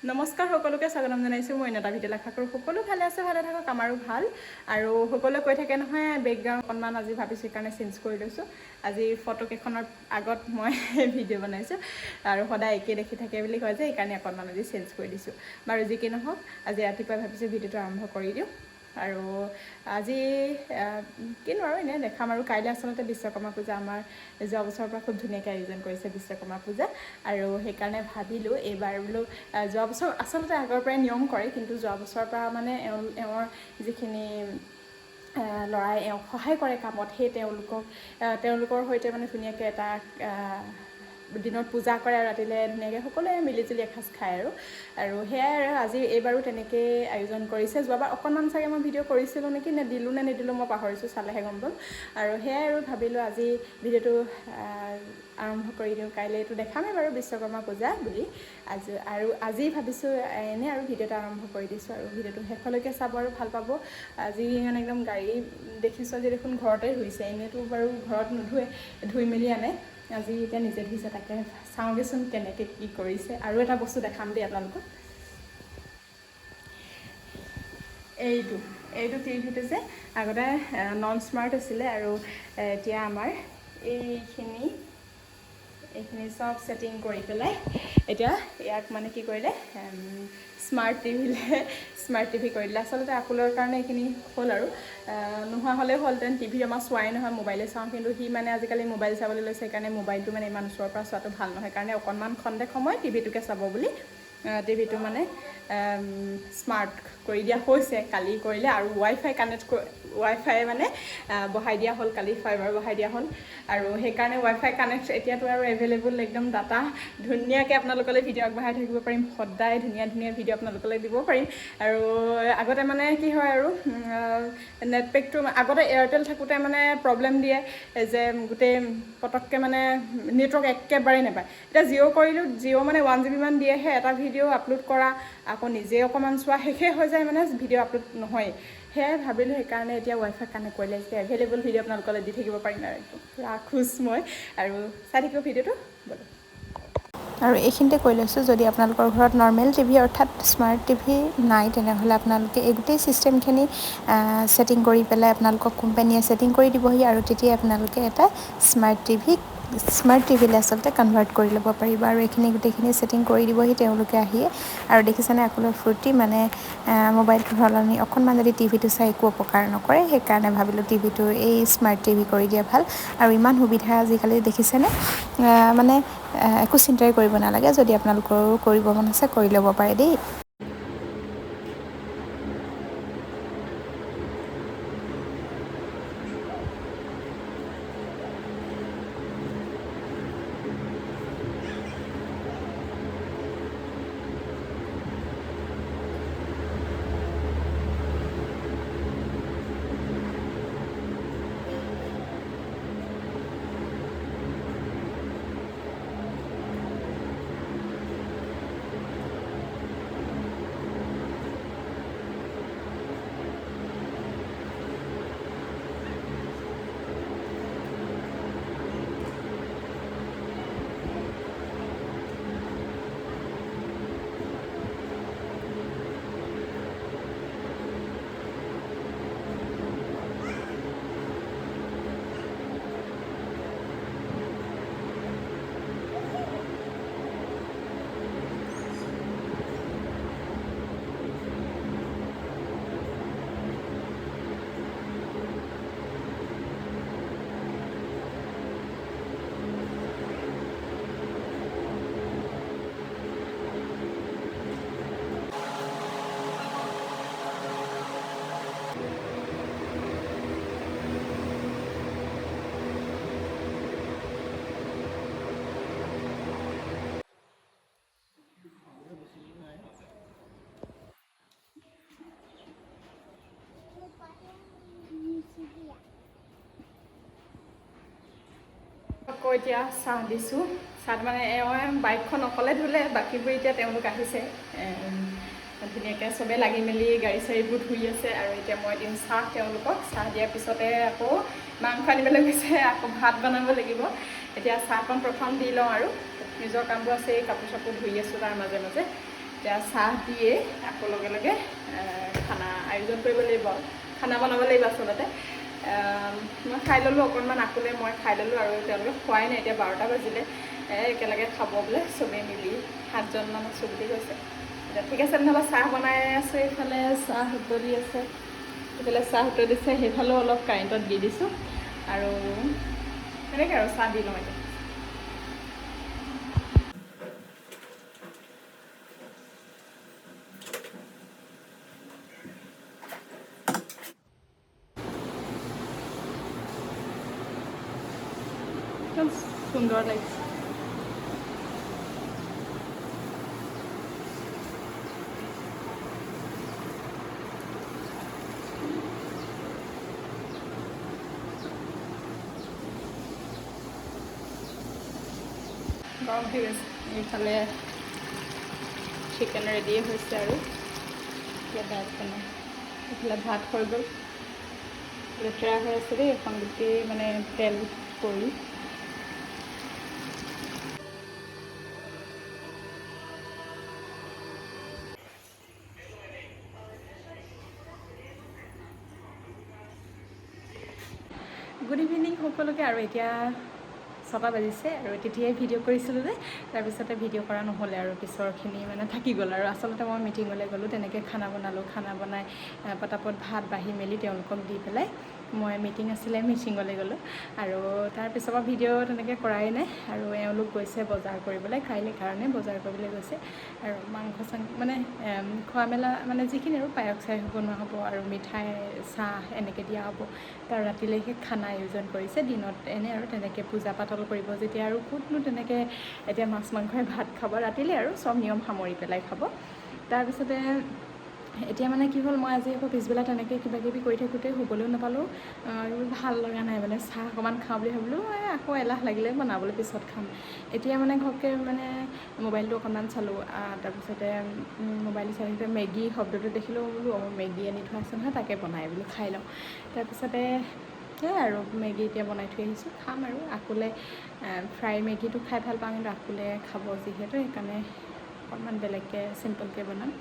নমস্কাৰ সকলোকে স্বাগতম জনাইছোঁ মই এটা ভিডিঅ' আশা কৰোঁ সকলো ভালে আছে ভালে থাকক আমাৰো ভাল আৰু সকলোৱে কৈ থাকে নহয় বেকগ্ৰাউণ্ড অকণমান আজি ভাবিছোঁ সেইকাৰণে চেঞ্জ কৰি লৈছোঁ আজি ফটোকেইখনৰ আগত মই ভিডিঅ' বনাইছোঁ আৰু সদায় একে দেখি থাকে বুলি কয় যে সেইকাৰণে অকণমান আজি চেঞ্জ কৰি দিছোঁ বাৰু যি কি নহওক আজি ৰাতিপুৱা ভাবিছোঁ ভিডিঅ'টো আৰম্ভ কৰি দিওঁ আৰু আজি কিনো আৰু এনেই দেখাম আৰু কাইলৈ আচলতে বিশ্বকৰ্মা পূজা আমাৰ যোৱা বছৰৰ পৰা খুব ধুনীয়াকৈ আয়োজন কৰিছে বিশ্বকৰ্মা পূজা আৰু সেইকাৰণে ভাবিলোঁ এইবাৰ বোলো যোৱা বছৰ আচলতে আগৰ পৰাই নিয়ম কৰে কিন্তু যোৱা বছৰৰ পৰা মানে এওঁৰ যিখিনি ল'ৰাই এওঁক সহায় কৰে কামত সেই তেওঁলোকৰ সৈতে মানে ধুনীয়াকৈ এটা দিনত পূজা কৰে আৰু ৰাতিলৈ ধুনীয়াকৈ সকলোৱে মিলিজুলি এসাঁজ খায় আৰু সেয়াই আৰু আজি এইবাৰো তেনেকৈ আয়োজন কৰিছে যোৱাবাৰ অকণমান চাগে মই ভিডিঅ' কৰিছিলোঁ নেকি দিলোঁ নে নিদিলোঁ মই পাহৰিছোঁ চালেহে গম পাম আৰু সেয়াই আৰু ভাবিলোঁ আজি ভিডিঅ'টো আৰম্ভ কৰি দিওঁ কাইলৈ এইটো দেখামেই বাৰু বিশ্বকৰ্মা পূজা বুলি আজি ভাবিছোঁ এনেই আৰু ভিডিঅ'টো আৰম্ভ কৰি দিছোঁ আৰু ভিডিঅ'টো শেষলৈকে চাব আৰু ভাল পাব আজি মানে একদম গাড়ী দেখিছোঁ আজি দেখোন ঘৰতে ধুইছে এনেইতো বাৰু ঘৰত নুধুৱে ধুই মেলি আনে আজি এতিয়া নিজে ধুইছে তাকে চাওঁগৈচোন কেনেকৈ কি কৰিছে আৰু এটা বস্তু দেখাম দেই আপোনালোকক এইটো টিভিটো যে আগতে নন স্মাৰ্ট আছিলে আৰু এতিয়া আমাৰ এইখিনি চব ছেটিং কৰি পেলাই এতিয়া ইয়াক মানে কি কৰিলে স্মাৰ্ট টিভি কৰি দিলে আচলতে আপুলৰ কাৰণে এইখিনি হ'ল আৰু নোহোৱা হ'লেও হ'লহেঁতেন টিভি আমাৰ চোৱাই নহয় মোবাইলে চাওঁ কিন্তু সি মানে আজিকালি মোবাইল চাবলৈ লৈছে সেইকাৰণে মোবাইলটো মানে ইমান ওচৰৰ পৰা চোৱাটো ভাল নহয় কাৰণে অকণমান খন্তেক সময় টিভিটোকে চাব বুলি টিভিটো মানে স্মাৰ্ট কৰি দিয়া হৈছে কালি কৰিলে আৰু ৱাইফাই মানে বহাই দিয়া হ'ল কালি ফাইবাৰ বহাই দিয়া হ'ল আৰু সেইকাৰণে ৱাইফাই কানেক্ট এতিয়াতো আৰু এভেইলেবল একদম ডাটা ধুনীয়াকৈ আপোনালোকলৈ ভিডিঅ' আগবঢ়াই থাকিব পাৰিম সদায় ধুনীয়া ভিডিঅ' আপোনালোকলৈ দিব পাৰিম আৰু আগতে মানে কি হয় আৰু নেটপেকটো আগতে এয়াৰটেল থাকোঁতে মানে প্ৰব্লেম দিয়ে যে গোটেই পটককৈ মানে নেটৱৰ্ক একেবাৰে নাপায় এতিয়া জিঅ' কৰিলোঁ জিঅ' মানে 1 GB মান দিয়েহে এটা ভিডিঅ' আপলোড কৰা আকৌ নিজে অকণমান চোৱা শেষে হৈ যায় মানে ভিডিঅ' আপলোড নহয় সেয়াই ভাবিলোঁ সেইকাৰণে এতিয়া ৱাইফাই কানেক্ট কৰিলে যেতিয়া এভেইলেবল ভিডিঅ' আপোনালোকলৈ দি থাকিব পাৰিম আৰু একদম ৰাখোঁ মই আৰু চাই থাকিব ভিডিঅ'টো ব'লো আৰু এইখিনিতে কৈ লৈছোঁ যদি আপোনালোকৰ ঘৰত নৰ্মেল টিভি অৰ্থাৎ স্মাৰ্ট টিভি নাই তেনেহ'লে আপোনালোকে এই গোটেই ছিষ্টেমখিনি ছেটিং কৰি পেলাই আপোনালোকক কোম্পানীয়ে ছেটিং কৰি দিবহি আৰু তেতিয়া আপোনালোকে এটা স্মাৰ্ট টিভিলৈ আচলতে কনভাৰ্ট কৰি ল'ব পাৰিব আৰু এইখিনি গোটেইখিনি ছেটিং কৰি দিবহি তেওঁলোকে আহিয়ে আৰু দেখিছেনে আপোনালোকৰ ফূৰ্তি মানে মোবাইলটোৰ সলনি অকণমান যদি টিভিটো চাই একো অপকাৰ নকৰে সেইকাৰণে ভাবিলোঁ টিভিটো এই স্মাৰ্ট টিভি কৰি দিয়া ভাল আৰু ইমান সুবিধা আজিকালি দেখিছেনে মানে একো চিন্তাই কৰিব নালাগে যদি আপোনালোকৰো কৰিব মন আছে কৰি ল'ব পাৰে দেই আকৌ এতিয়া চাহ দিছোঁ চাহ মানে এওঁ বাইকখন অকলে ধুলে বাকীবোৰ এতিয়া তেওঁলোক আহিছে ধুনীয়াকৈ চবে লাগি মেলি গাড়ী চাড়ীবোৰ ধুই আছে আৰু এতিয়া মই দিম চাহ তেওঁলোকক চাহ দিয়াৰ পিছতে আকৌ মাংস আনিবলৈ গৈছে আকৌ ভাত বনাব লাগিব এতিয়া চাহকণ প্ৰথম দি লওঁ আৰু নিজৰ কামবোৰ আছে কাপোৰ চাপোৰ ধুই আছোঁ তাৰ মাজে মাজে এতিয়া চাহ দিয়ে আকৌ লগে লগে খানা আয়োজন কৰিব লাগিব, খানা বনাব লাগিব আচলতে। মই খাই ল'লোঁ অকণমান, আকোলে মই খাই ল'লোঁ আৰু তেওঁলোকে খোৱাই নাই, এতিয়া 12টা বাজিলে। একেলগে খাব বোলে চবেই মিলি, 7জনমান আছোঁ বুলি কৈছে। এতিয়া ঠিক আছে নহ'লে চাহ বনাই আছোঁ, এইফালে চাহ উতলি আছে, এইফালে চাহ উতলিছে, সেইফালেও অলপ কাৰেণ্টত দি দিছোঁ আৰু তেনেকৈ আৰু চাহ দি লওঁ এতিয়া। একদম সুন্দৰ লাগিছে। গৰম হৈ গৈছে। এইফালে চিকেন ৰেডিয়ে হৈছে আৰু এতিয়া ভাত বনাই, এইফালে ভাত হৈ গ'ল। লেতেৰা হৈ আছে দেই, এখন গোটেই মানে তেল পৰি। গুড ইভিনিং সকলোকে। আৰু এতিয়া 6টা বাজিছে আৰু তেতিয়াই ভিডিঅ' কৰিছিলোঁ যে, তাৰপিছতে ভিডিঅ' কৰা নহ'লে আৰু পিছৰখিনি মানে থাকি গ'ল। আৰু আচলতে মই মিটিঙলৈ গ'লোঁ, তেনেকৈ খানা বনালোঁ, খানা বনাই পটাপট ভাত বাঢ়ি মেলি তেওঁলোকক দি পেলাই মই মিটিং আছিলে মিটিঙলৈ গ'লোঁ। আৰু তাৰপিছৰ পৰা ভিডিঅ' তেনেকৈ কৰাই নাই। আৰু এওঁলোক গৈছে বজাৰ কৰিবলৈ, কাইলৈ কাৰণে বজাৰ কৰিবলৈ গৈছে। আৰু মাংস মানে খোৱা মেলা মানে যিখিনি আৰু পায়স চায়স বনোৱা হ'ব আৰু মিঠাই চাহ এনেকৈ দিয়া হ'ব। তাৰ ৰাতিলৈকে খানা আয়োজন কৰিছে, দিনত এনে আৰু তেনেকৈ পূজা পাতল কৰিব যেতিয়া আৰু ক'তনো তেনেকৈ এতিয়া মাছ মাংসই ভাত খাব, ৰাতিলৈ আৰু চব নিয়ম সামৰি পেলাই খাব। তাৰপিছতে এতিয়া মানে কি হ'ল, মই আজি আকৌ পিছবেলা তেনেকৈ কিবা কিবি কৰি থাকোঁতে শুবলৈও নাপালোঁ আৰু ভাল লগা নাই মানে। চাহ অকণমান খাওঁ বুলি ভাবিলোঁ, আকৌ এলাহ লাগিলে বনাবলৈ, পিছত খাম। এতিয়া মানে ঘৰকৈ মানে মোবাইলটো অকণমান চালোঁ, তাৰপিছতে মোবাইল চাই থাকোঁতে মেগী শব্দটো দেখিলোঁ, বোলো মেগী আনি থোৱা আছে নহয়, তাকে বনাই বোলো খাই লওঁ। তাৰপিছতে সেয়াই আৰু মেগী এতিয়া বনাই থৈ আহিছোঁ, খাম আৰু। আকোলে ফ্ৰাই মেগীটো খাই ভাল পাওঁ, কিন্তু আকোলে খাব যিহেতু সেইকাৰণে অকণমান বেলেগকৈ চিম্পলকৈ বনাম।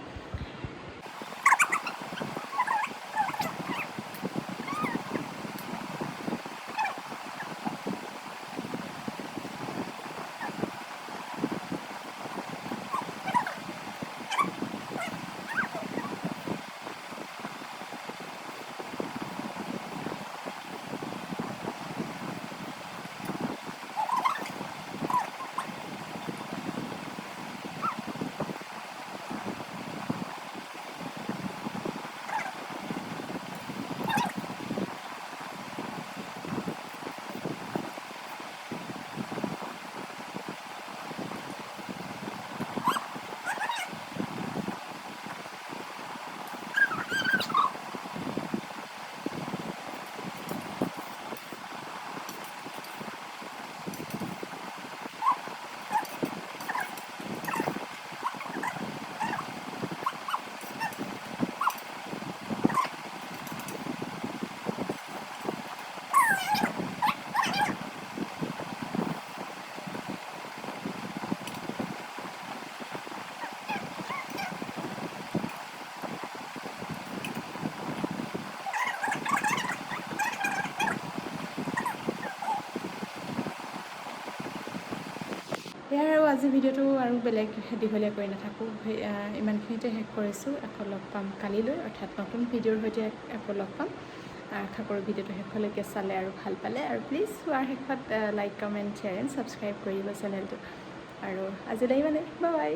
ইয়াৰ আৰু আজি ভিডিঅ'টো আৰু বেলেগ দীঘলীয়া কৰি নাথাকোঁ, ইমানখিনিতে শেষ কৰিছোঁ। আকৌ লগ পাম কালিলৈ, অৰ্থাৎ নতুন ভিডিঅ'ৰ সৈতে আকৌ লগ পাম। আশা কৰোঁ ভিডিঅ'টো শেষলৈকে চালে আৰু ভাল পালে। আৰু প্লিজ চোৱাৰ শেষত like comment share and subscribe কৰিব চেনেলটো। আৰু আজিলৈ মানে বাই।